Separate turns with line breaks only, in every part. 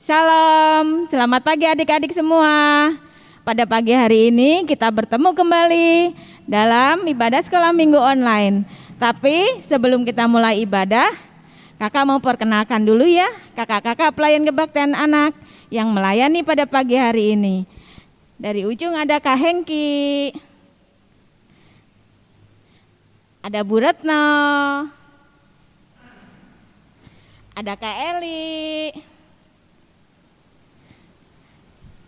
Shalom, selamat pagi adik-adik semua. Pada pagi hari ini kita bertemu kembali dalam ibadah sekolah minggu online. Tapi sebelum kita mulai ibadah, kakak mau perkenalkan dulu ya kakak-kakak pelayan kebaktian anak yang melayani pada pagi hari ini. Dari ujung ada Kak Hengki, ada Bu Retno, ada Kak Eli,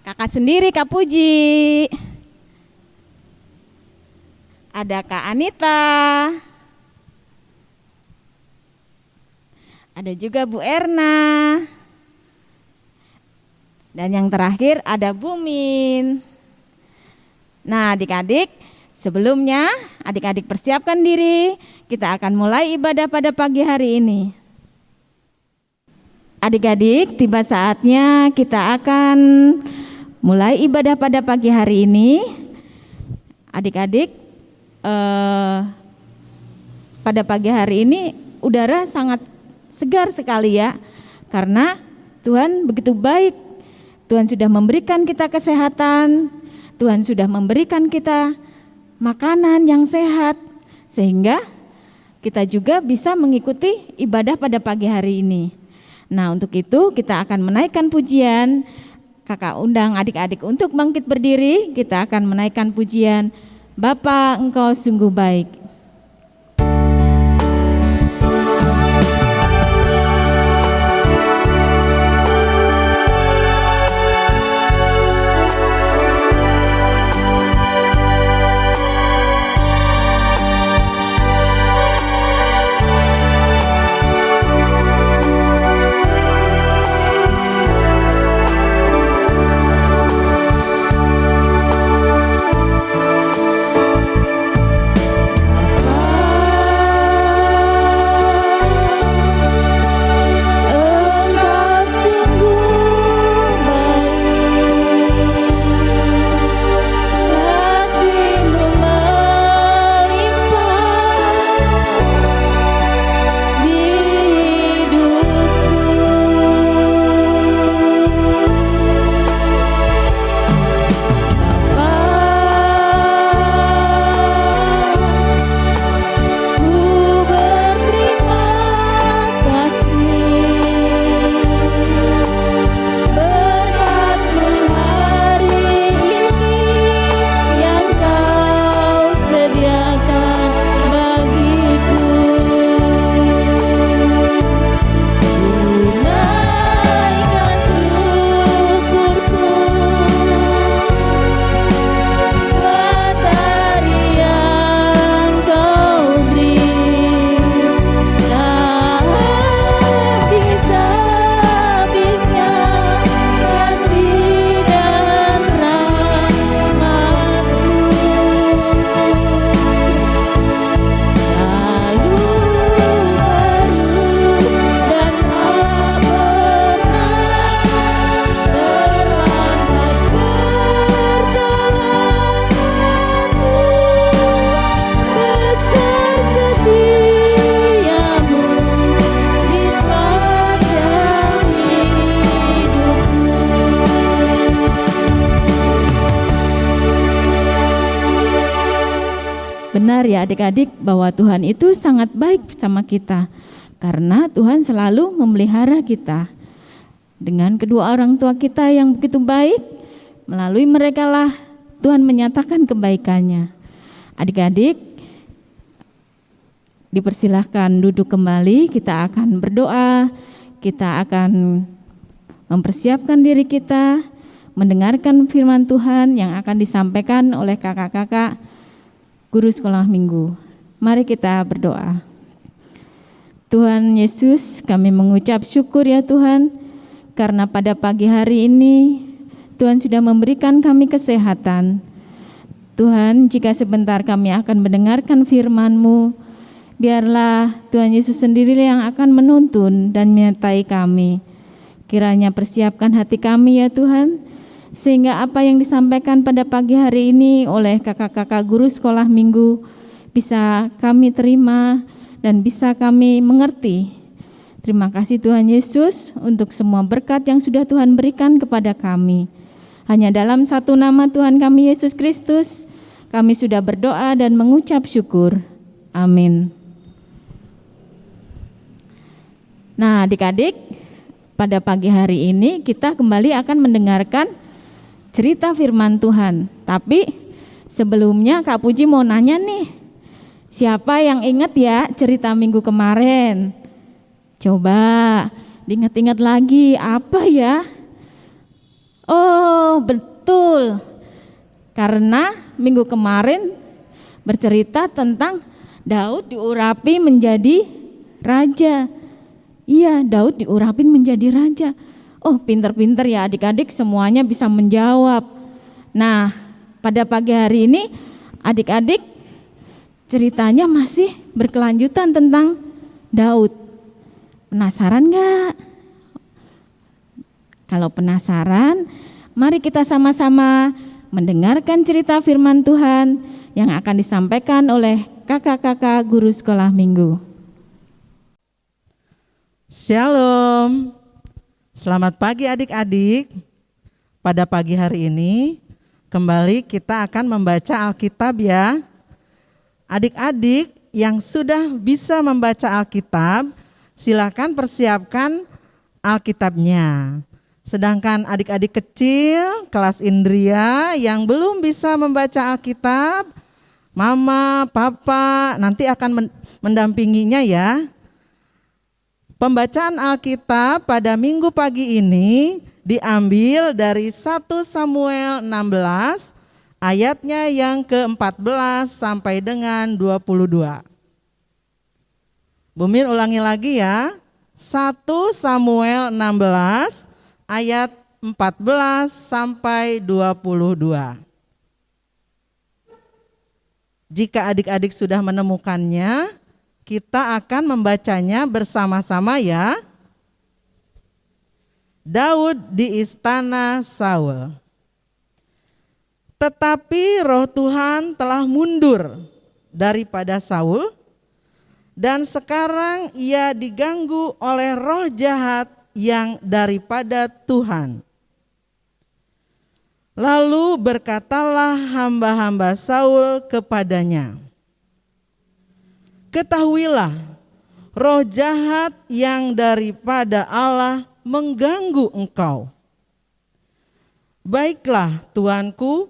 kakak sendiri Kak Puji, ada Kak Anita, ada juga Bu Erna, dan yang terakhir ada Bu Min. Nah adik-adik, sebelumnya adik-adik persiapkan diri, kita akan mulai ibadah pada pagi hari ini. Adik-adik, tiba saatnya kita akan mulai ibadah pada pagi hari ini. Adik-adik, pada pagi hari ini udara sangat segar sekali ya, karena Tuhan begitu baik. Tuhan sudah memberikan kita kesehatan, Tuhan sudah memberikan kita makanan yang sehat, sehingga kita juga bisa mengikuti ibadah pada pagi hari ini. Nah untuk itu kita akan menaikkan pujian. Kakak undang adik-adik untuk bangkit berdiri. Kita akan menaikkan pujian Bapa Engkau sungguh baik. Benar ya adik-adik bahwa Tuhan itu sangat baik sama kita, karena Tuhan selalu memelihara kita. Dengan kedua orang tua kita yang begitu baik, melalui mereka lah Tuhan menyatakan kebaikannya. Adik-adik dipersilahkan duduk kembali, kita akan berdoa, kita akan mempersiapkan diri kita mendengarkan firman Tuhan yang akan disampaikan oleh kakak-kakak guru sekolah minggu. Mari kita berdoa. Tuhan Yesus, kami mengucap syukur ya Tuhan, karena pada pagi hari ini Tuhan sudah memberikan kami kesehatan. Tuhan, jika sebentar kami akan mendengarkan firman-Mu, biarlah Tuhan Yesus sendiri yang akan menuntun dan menyertai kami. Kiranya persiapkan hati kami ya Tuhan, sehingga apa yang disampaikan pada pagi hari ini oleh kakak-kakak guru sekolah minggu bisa kami terima dan bisa kami mengerti. Terima kasih Tuhan Yesus untuk semua berkat yang sudah Tuhan berikan kepada kami. Hanya dalam satu nama Tuhan kami Yesus Kristus, kami sudah berdoa dan mengucap syukur. Amin. Nah, adik-adik, pada pagi hari ini kita kembali akan mendengarkan cerita firman Tuhan. Tapi sebelumnya Kak Puji mau nanya nih, siapa yang ingat ya cerita minggu kemarin? Coba diingat-ingat lagi, apa ya? Oh, betul. Karena minggu kemarin bercerita tentang Daud diurapi menjadi raja. Iya, Daud diurapin menjadi raja. Oh, pinter-pinter ya adik-adik, semuanya bisa menjawab. Nah, pada pagi hari ini adik-adik ceritanya masih berkelanjutan tentang Daud. Penasaran gak? Kalau penasaran, mari kita sama-sama mendengarkan cerita firman Tuhan yang akan disampaikan oleh kakak-kakak guru sekolah minggu.
Shalom, selamat pagi adik-adik. Pada pagi hari ini kembali kita akan membaca Alkitab ya. Adik-adik yang sudah bisa membaca Alkitab, silakan persiapkan Alkitabnya. Sedangkan adik-adik kecil kelas Indria yang belum bisa membaca Alkitab, Mama, Papa nanti akan mendampinginya ya. Pembacaan Alkitab pada minggu pagi ini diambil dari 1 Samuel 16 ayatnya yang ke-14 sampai dengan 22. Bumin ulangi lagi ya. 1 Samuel 16 ayat 14 sampai 22. Jika adik-adik sudah menemukannya, kita akan membacanya bersama-sama ya. Daud di istana Saul. Tetapi roh Tuhan telah mundur daripada Saul, dan sekarang ia diganggu oleh roh jahat yang daripada Tuhan. Lalu berkatalah hamba-hamba Saul kepadanya, ketahuilah, roh jahat yang daripada Allah mengganggu engkau. Baiklah Tuanku,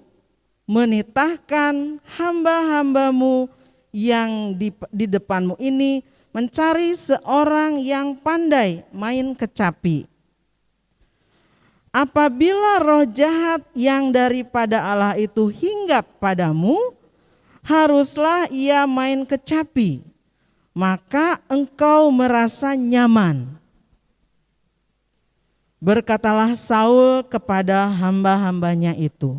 menitahkan hamba-hambamu yang di depanmu ini mencari seorang yang pandai main kecapi. Apabila roh jahat yang daripada Allah itu hinggap padamu, haruslah ia main kecapi, maka engkau merasa nyaman. Berkatalah Saul kepada hamba-hambanya itu,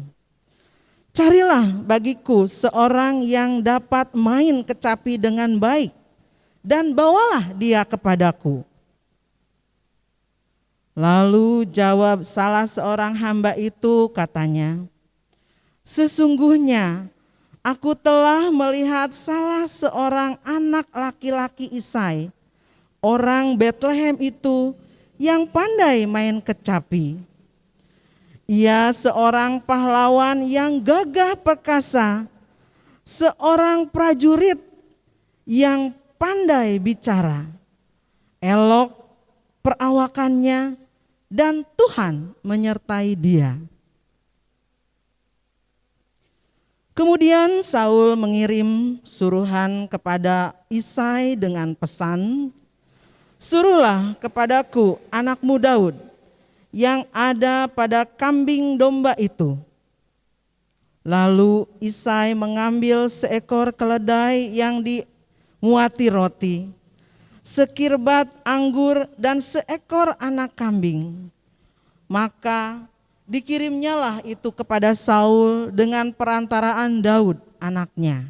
carilah bagiku seorang yang dapat main kecapi dengan baik, dan bawalah dia kepadaku. Lalu jawab salah seorang hamba itu, katanya, sesungguhnya aku telah melihat salah seorang anak laki-laki Isai, orang Betlehem itu, yang pandai main kecapi. Ia seorang pahlawan yang gagah perkasa, seorang prajurit yang pandai bicara, elok perawakannya, dan Tuhan menyertai dia. Kemudian Saul mengirim suruhan kepada Isai dengan pesan, suruhlah kepadaku anakmu Daud yang ada pada kambing domba itu. Lalu Isai mengambil seekor keledai yang dimuati roti, sekirbat anggur, dan seekor anak kambing. Maka dikirimnyalah itu kepada Saul dengan perantaraan Daud anaknya.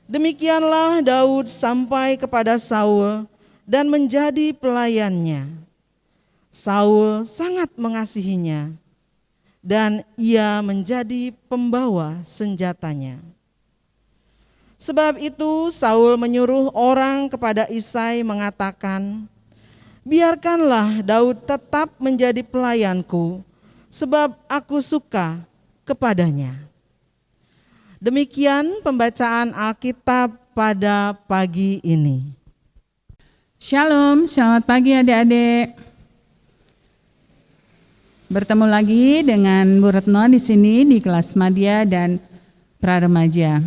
Demikianlah Daud sampai kepada Saul dan menjadi pelayannya. Saul sangat mengasihinya, dan ia menjadi pembawa senjatanya. Sebab itu Saul menyuruh orang kepada Isai mengatakan, biarkanlah Daud tetap menjadi pelayanku, sebab aku suka kepadanya. Demikian pembacaan Alkitab pada pagi ini.
Shalom, selamat pagi adik-adik. Bertemu lagi dengan Bu Retno di sini di kelas Madya dan Praremaja.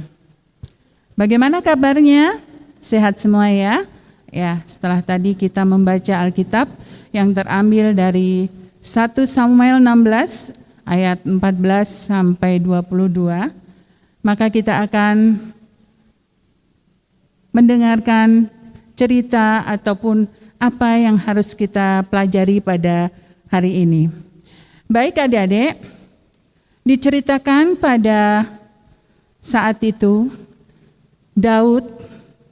Bagaimana kabarnya? Sehat semua ya? Ya, setelah tadi kita membaca Alkitab yang terambil dari 1 Samuel 16 ayat 14 sampai 22, maka kita akan mendengarkan cerita ataupun apa yang harus kita pelajari pada hari ini. Baik adik-adik, diceritakan pada saat itu Daud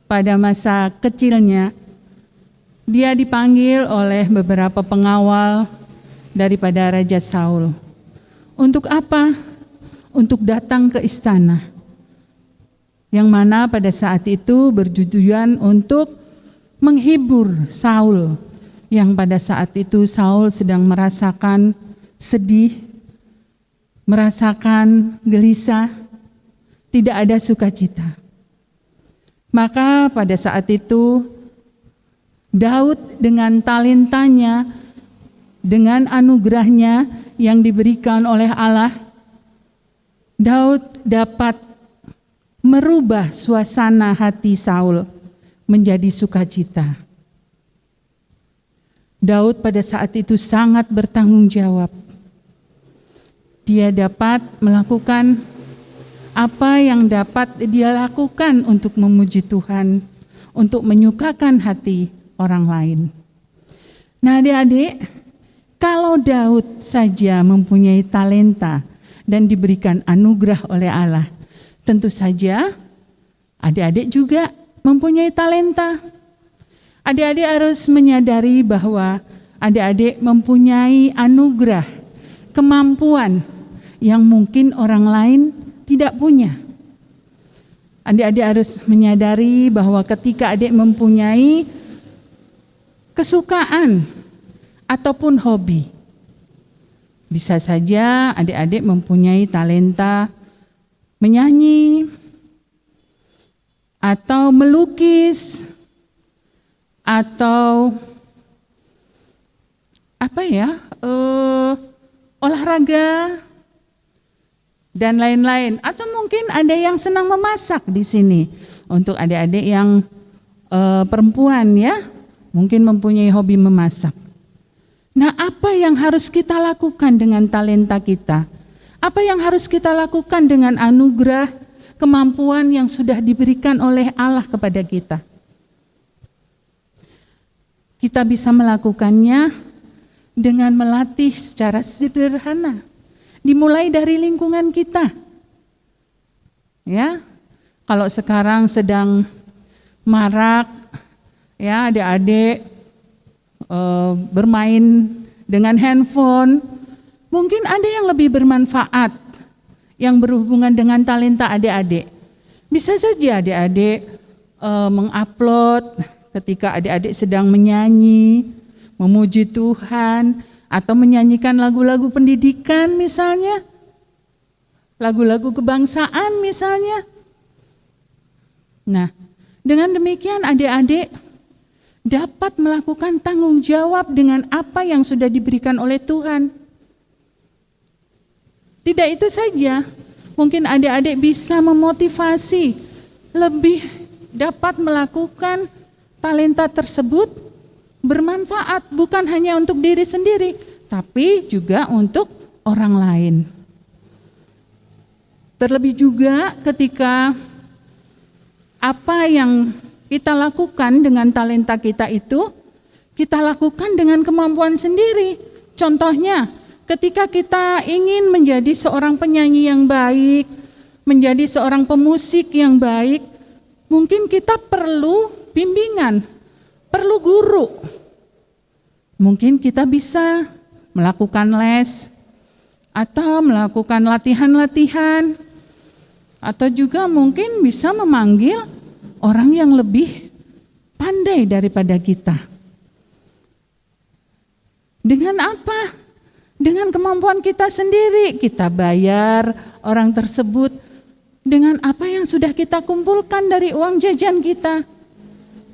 pada masa kecilnya, dia dipanggil oleh beberapa pengawal daripada Raja Saul. Untuk apa? Untuk datang ke istana. Yang mana pada saat itu bertujuan untuk menghibur Saul. Yang pada saat itu Saul sedang merasakan sedih, merasakan gelisah, tidak ada sukacita. Maka pada saat itu Daud dengan talentanya, dengan anugerahnya yang diberikan oleh Allah, Daud dapat merubah suasana hati Saul menjadi sukacita. Daud pada saat itu sangat bertanggung jawab. Dia dapat melakukan apa yang dapat dia lakukan untuk memuji Tuhan, untuk menyukakan hati orang lain. Nah adik-adik, kalau Daud saja mempunyai talenta dan diberikan anugerah oleh Allah, tentu saja adik-adik juga mempunyai talenta. Adik-adik harus menyadari bahwa adik-adik mempunyai anugerah, kemampuan yang mungkin orang lain tidak punya. Adik-adik harus menyadari bahwa ketika adik mempunyai kesukaan ataupun hobi, bisa saja adik-adik mempunyai talenta menyanyi atau melukis atau olahraga dan lain-lain, atau mungkin ada yang senang memasak di sini. Untuk adik-adik yang perempuan ya, mungkin mempunyai hobi memasak. Nah, apa yang harus kita lakukan dengan talenta kita? Apa yang harus kita lakukan dengan anugerah, kemampuan yang sudah diberikan oleh Allah kepada kita? Kita bisa melakukannya dengan melatih secara sederhana. Dimulai dari lingkungan kita. Ya. Kalau sekarang sedang marak ya adik-adik bermain dengan handphone, mungkin ada yang lebih bermanfaat yang berhubungan dengan talenta adik-adik. Bisa saja adik-adik mengupload ketika adik-adik sedang menyanyi, memuji Tuhan, atau menyanyikan lagu-lagu pendidikan misalnya, lagu-lagu kebangsaan misalnya. Nah, dengan demikian adik-adik dapat melakukan tanggung jawab dengan apa yang sudah diberikan oleh Tuhan. Tidak itu saja, mungkin adik-adik bisa memotivasi, lebih dapat melakukan talenta tersebut bermanfaat bukan hanya untuk diri sendiri, tapi juga untuk orang lain. Terlebih juga ketika apa yang kita lakukan dengan talenta kita itu, kita lakukan dengan kemampuan sendiri. Contohnya, ketika kita ingin menjadi seorang penyanyi yang baik, menjadi seorang pemusik yang baik, mungkin kita perlu bimbingan, perlu guru. Mungkin kita bisa melakukan les atau melakukan latihan-latihan Atau juga mungkin bisa memanggil orang yang lebih pandai daripada kita. Dengan apa? Dengan kemampuan kita sendiri, kita bayar orang tersebut dengan apa yang sudah kita kumpulkan dari uang jajan kita.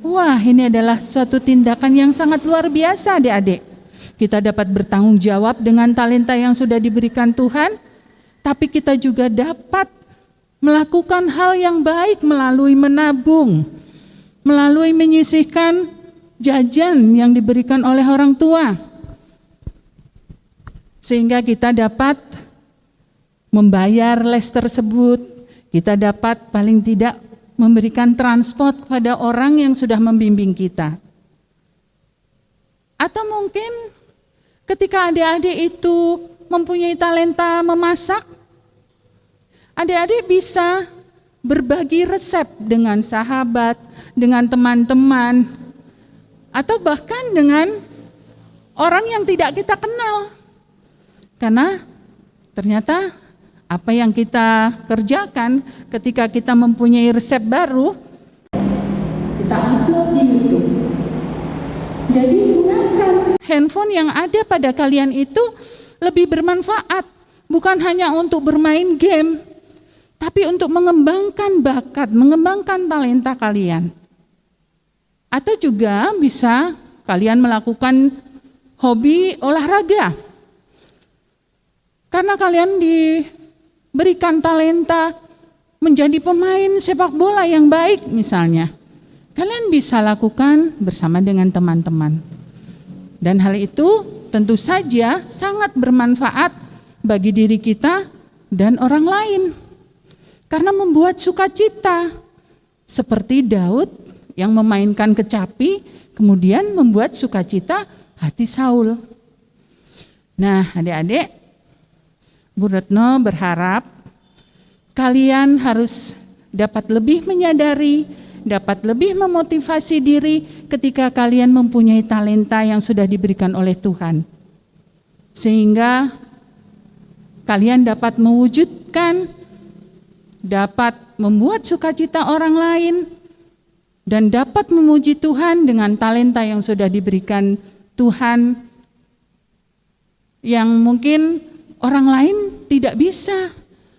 Wah, ini adalah suatu tindakan yang sangat luar biasa, adik-adik. Kita dapat bertanggung jawab dengan talenta yang sudah diberikan Tuhan, tapi kita juga dapat melakukan hal yang baik melalui menabung, melalui menyisihkan jajan yang diberikan oleh orang tua. Sehingga kita dapat membayar les tersebut, kita dapat paling tidak memberikan transport kepada orang yang sudah membimbing kita. Atau mungkin ketika adik-adik itu mempunyai talenta memasak, adik-adik bisa berbagi resep dengan sahabat, dengan teman-teman, atau bahkan dengan orang yang tidak kita kenal. Karena ternyata apa yang kita kerjakan ketika kita mempunyai resep baru, kita upload di YouTube. Jadi gunakan handphone yang ada pada kalian itu lebih bermanfaat, bukan hanya untuk bermain game, tapi untuk mengembangkan bakat, mengembangkan talenta kalian. Atau juga bisa kalian melakukan hobi olahraga. Karena kalian diberikan talenta menjadi pemain sepak bola yang baik misalnya. Kalian bisa lakukan bersama dengan teman-teman. Dan hal itu tentu saja sangat bermanfaat bagi diri kita dan orang lain. Karena membuat sukacita. Seperti Daud yang memainkan kecapi, kemudian membuat sukacita hati Saul. Nah, adik-adik, Bu Retno berharap kalian harus dapat lebih menyadari, dapat lebih memotivasi diri ketika kalian mempunyai talenta yang sudah diberikan oleh Tuhan. Sehingga kalian dapat mewujudkan, dapat membuat sukacita orang lain, dan dapat memuji Tuhan dengan talenta yang sudah diberikan Tuhan, yang mungkin orang lain tidak bisa,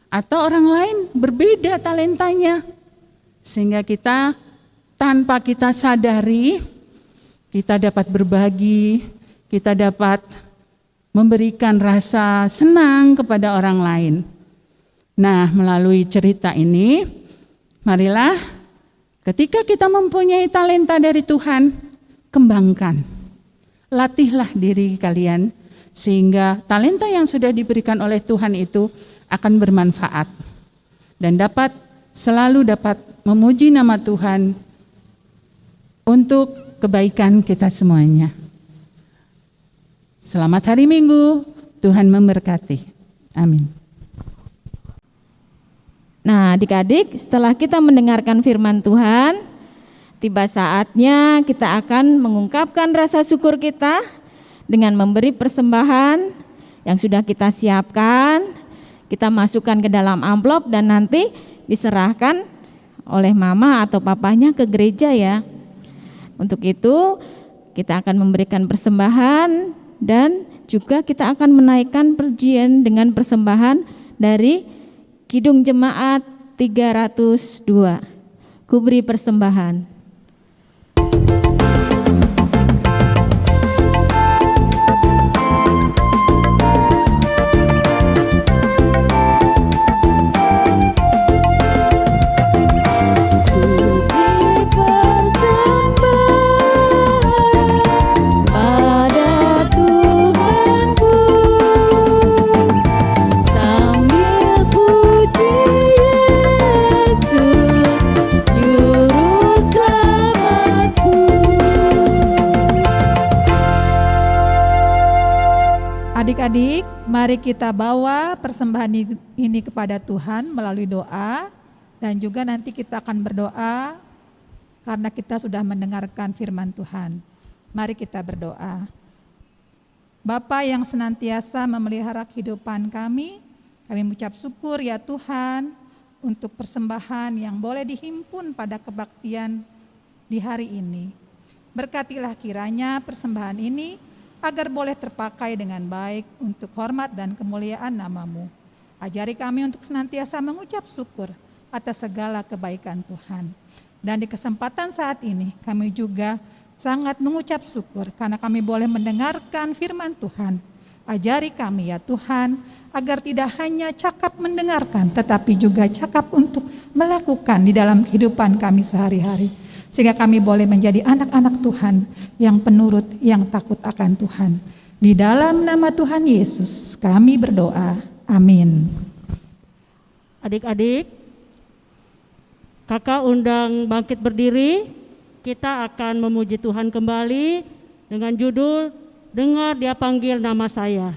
atau orang lain berbeda talentanya. Sehingga kita tanpa kita sadari, kita dapat berbagi, kita dapat memberikan rasa senang kepada orang lain. Nah, melalui cerita ini, marilah ketika kita mempunyai talenta dari Tuhan, kembangkan. Latihlah diri kalian, sehingga talenta yang sudah diberikan oleh Tuhan itu akan bermanfaat dan selalu dapat memuji nama Tuhan untuk kebaikan kita semuanya. Selamat hari Minggu, Tuhan memberkati. Amin.
Nah, adik-adik, setelah kita mendengarkan firman Tuhan, tiba saatnya kita akan mengungkapkan rasa syukur kita dengan memberi persembahan yang sudah kita siapkan, kita masukkan ke dalam amplop dan nanti diserahkan oleh mama atau papanya ke gereja ya. Untuk itu kita akan memberikan persembahan dan juga kita akan menaikkan pujian dengan persembahan dari Kidung Jemaat 302. Kuberi persembahan.
Adik-adik, mari kita bawa persembahan ini kepada Tuhan melalui doa, dan juga nanti kita akan berdoa karena kita sudah mendengarkan firman Tuhan. Mari kita berdoa. Bapa yang senantiasa memelihara kehidupan kami mengucap syukur ya Tuhan untuk persembahan yang boleh dihimpun pada kebaktian di hari ini. Berkatilah kiranya persembahan ini agar boleh terpakai dengan baik untuk hormat dan kemuliaan nama-Mu. Ajari kami untuk senantiasa mengucap syukur atas segala kebaikan Tuhan. Dan di kesempatan saat ini kami juga sangat mengucap syukur karena kami boleh mendengarkan firman Tuhan. Ajari kami ya Tuhan, agar tidak hanya cakap mendengarkan, tetapi juga cakap untuk melakukan di dalam kehidupan kami sehari-hari. Sehingga kami boleh menjadi anak-anak Tuhan yang penurut, yang takut akan Tuhan. Di dalam nama Tuhan Yesus kami berdoa. Amin.
Adik-adik, kakak undang bangkit berdiri. Kita akan memuji Tuhan kembali dengan judul Dengar Dia Panggil Nama Saya.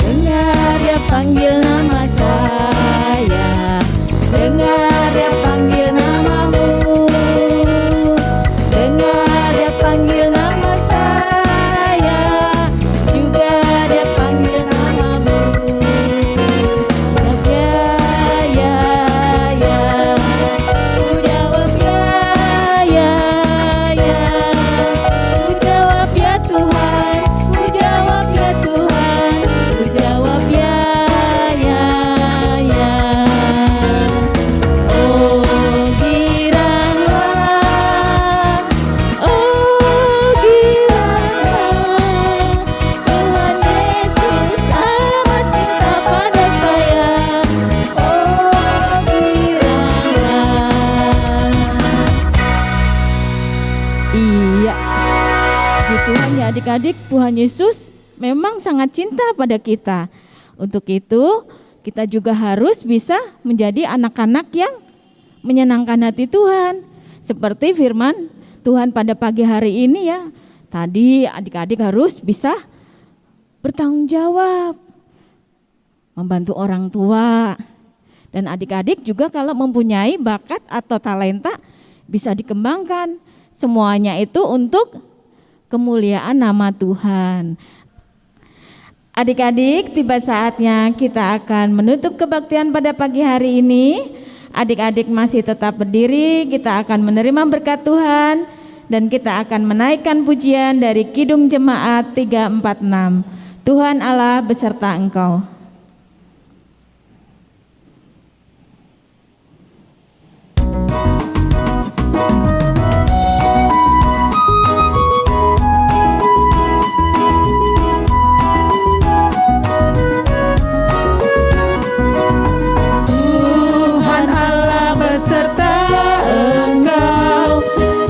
Dengar Dia panggil nama saya, dengar Dia panggil nama-Mu, dengar Dia panggil nama saya, juga Dia panggil nama-Mu. Jawab ya, ku jawab ya, ku jawab ya Tuhan, ku jawab ya Tuhan, ku jawab ya. Oh giranglah, Tuhan Yesus amat cinta pada saya. Oh giranglah. Iya, puji Tuhan ya adik-adik, Tuhan Yesus memang sangat cinta pada kita. Untuk itu kita juga harus bisa menjadi anak-anak yang menyenangkan hati Tuhan. Seperti firman Tuhan pada pagi hari ini ya. Tadi adik-adik harus bisa bertanggung jawab, membantu orang tua. Dan adik-adik juga kalau mempunyai bakat atau talenta bisa dikembangkan. Semuanya itu untuk kemuliaan nama Tuhan. Adik-adik, tiba saatnya kita akan menutup kebaktian pada pagi hari ini. Adik-adik masih tetap berdiri, kita akan menerima berkat Tuhan dan kita akan menaikkan pujian dari Kidung Jemaat 346. Tuhan Allah beserta engkau.
Tuhan Allah beserta engkau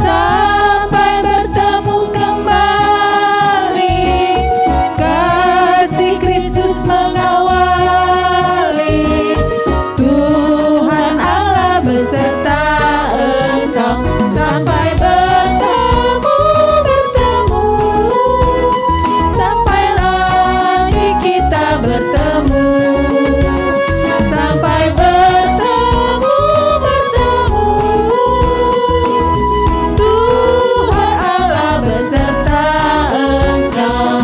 sampai bertemu kembali. Kasih Kristus mengawali. Tuhan Allah beserta engkau sampai bertemu sampai lagi kita bertemu. Sampai bertemu Tuhan Allah beserta engkau.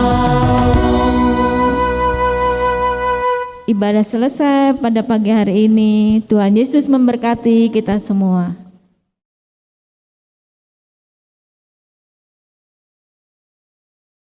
Ibadah selesai pada pagi hari ini. Tuhan Yesus memberkati kita semua.